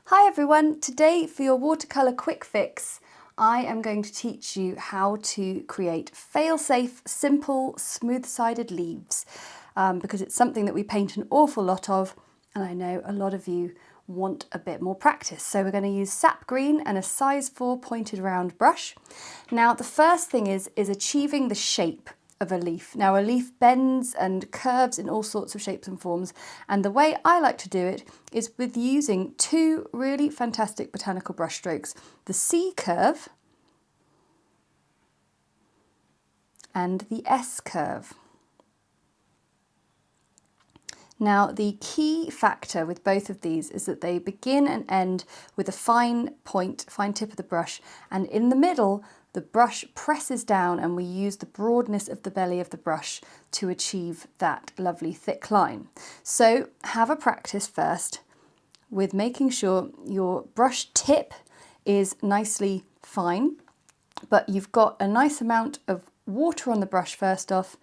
Hi everyone, today for your Watercolour Quick Fix I am going to teach you how to create fail-safe, simple, smooth-sided leaves because it's something that we paint an awful lot of and I know a lot of you want a bit more practice. So we're going to use sap green and a size 4 pointed round brush. Now the first thing is achieving the shape of a leaf. Now a leaf bends and curves in all sorts of shapes and forms, and the way I like to do it is with using two really fantastic botanical brush strokes, the C curve and the S curve. Now the key factor with both of these is that they begin and end with a fine point, fine tip of the brush, and in the middle the brush presses down and we use the broadness of the belly of the brush to achieve that lovely thick line. So have a practice first with making sure your brush tip is nicely fine, but you've got a nice amount of water on the brush first off,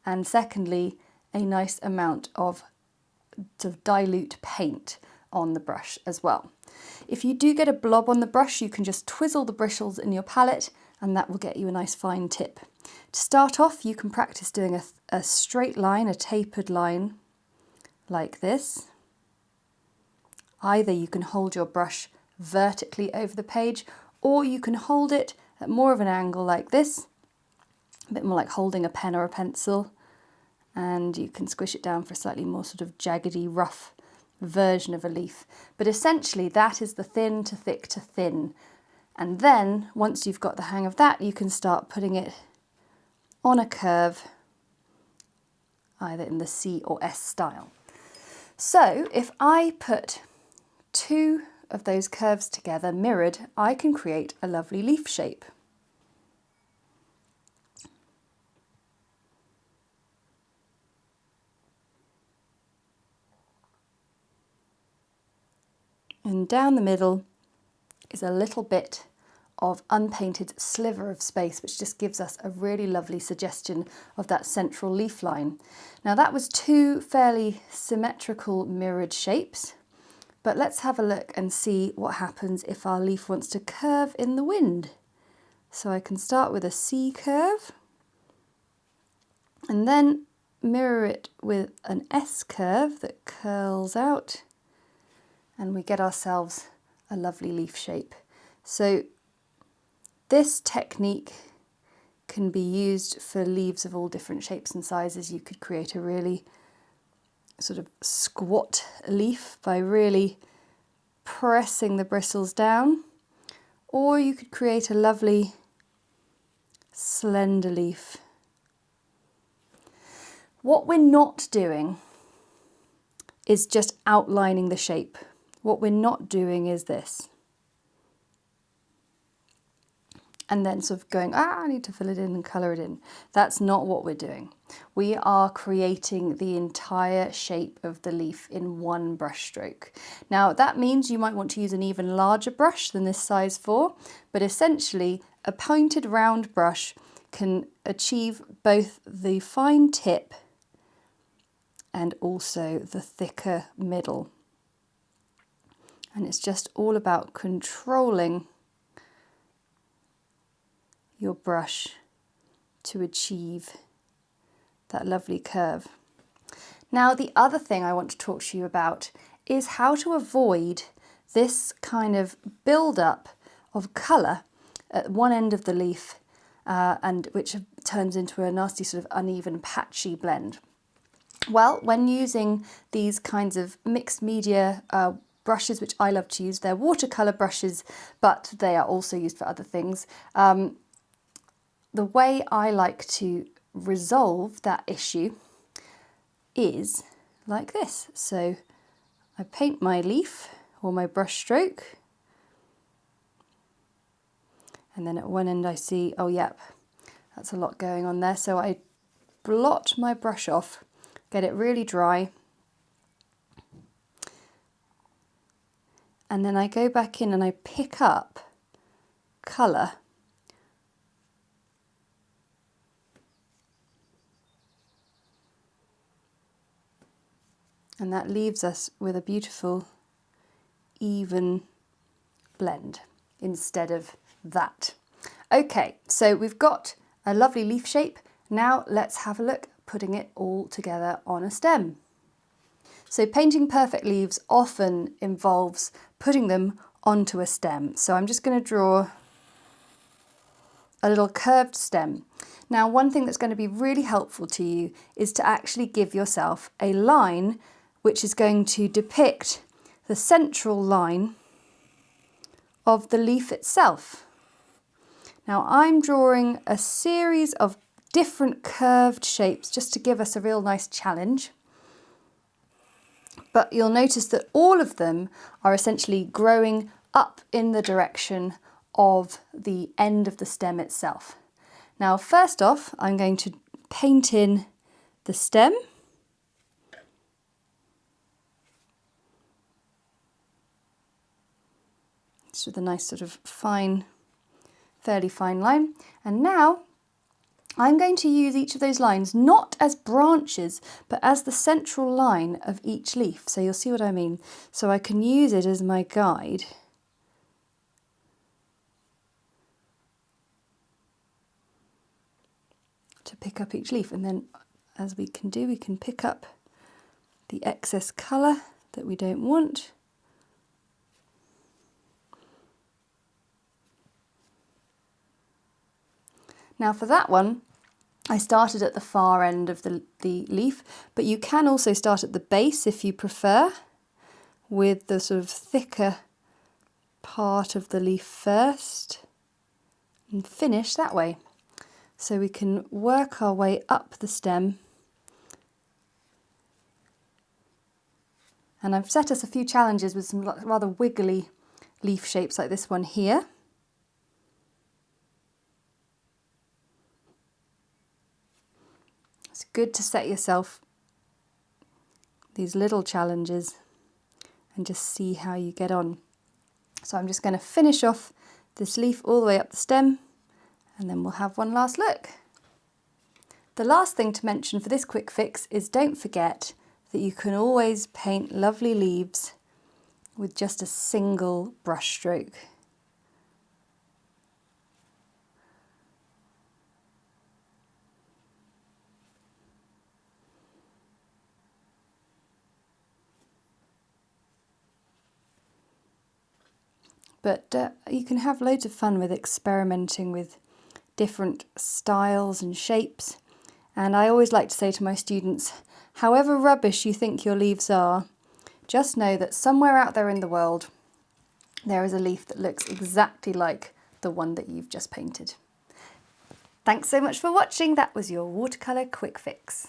and secondly a nice amount of dilute paint on the brush as well. If you do get a blob on the brush, you can just twizzle the bristles in your palette and that will get you a nice fine tip. To start off, you can practice doing a straight line, a tapered line like this. Either you can hold your brush vertically over the page, or you can hold it at more of an angle like this, a bit more like holding a pen or a pencil, and you can squish it down for a slightly more sort of jaggedy, rough version of a leaf. But essentially that is the thin to thick to thin. And then once you've got the hang of that, you can start putting it on a curve, either in the C or S style. So if I put two of those curves together mirrored, I can create a lovely leaf shape. And down the middle is a little bit of unpainted sliver of space, which just gives us a really lovely suggestion of that central leaf line. Now that was two fairly symmetrical mirrored shapes, but let's have a look and see what happens if our leaf wants to curve in the wind. So I can start with a C curve and then mirror it with an S curve that curls out, and we get ourselves a lovely leaf shape. So this technique can be used for leaves of all different shapes and sizes. You could create a really sort of squat leaf by really pressing the bristles down, or you could create a lovely slender leaf. What we're not doing is just outlining the shape. What we're not doing is this. And then sort of going, I need to fill it in and colour it in. That's not what we're doing. We are creating the entire shape of the leaf in one brush stroke. Now that means you might want to use an even larger brush than this size 4, but essentially a pointed round brush can achieve both the fine tip and also the thicker middle. And it's just all about controlling your brush to achieve that lovely curve. Now the other thing I want to talk to you about is how to avoid this kind of build-up of colour at one end of the leaf and which turns into a nasty sort of uneven patchy blend. Well, when using these kinds of mixed media brushes, which I love to use, they're watercolour brushes, but they are also used for other things. The way I like to resolve that issue is like this. So I paint my leaf or my brush stroke, and then at one end I see, oh yep, that's a lot going on there. So I blot my brush off, get it really dry, and then I go back in and I pick up colour and that leaves us with a beautiful, even blend instead of that. Okay, so we've got a lovely leaf shape. Now let's have a look putting it all together on a stem. So painting perfect leaves often involves putting them onto a stem. So I'm just going to draw a little curved stem. Now, one thing that's going to be really helpful to you is to actually give yourself a line which is going to depict the central line of the leaf itself. Now, I'm drawing a series of different curved shapes just to give us a real nice challenge. But you'll notice that all of them are essentially growing up in the direction of the end of the stem itself. Now, first off, I'm going to paint in the stem. Just with a nice sort of fine, fairly fine line. And now I'm going to use each of those lines not as branches, but as the central line of each leaf. So you'll see what I mean. So I can use it as my guide. To pick up each leaf, and then as we can do, we can pick up the excess colour that we don't want. Now for that one, I started at the far end of the leaf, but you can also start at the base if you prefer, with the sort of thicker part of the leaf first, and finish that way. So we can work our way up the stem. And I've set us a few challenges with some rather wiggly leaf shapes like this one here. It's good to set yourself these little challenges and just see how you get on. So I'm just going to finish off this leaf all the way up the stem, and then we'll have one last look. The last thing to mention for this quick fix is don't forget that you can always paint lovely leaves with just a single brush stroke. But you can have loads of fun with experimenting with different styles and shapes. And I always like to say to my students, however rubbish you think your leaves are, just know that somewhere out there in the world, there is a leaf that looks exactly like the one that you've just painted. Thanks so much for watching. That was your watercolour quick fix.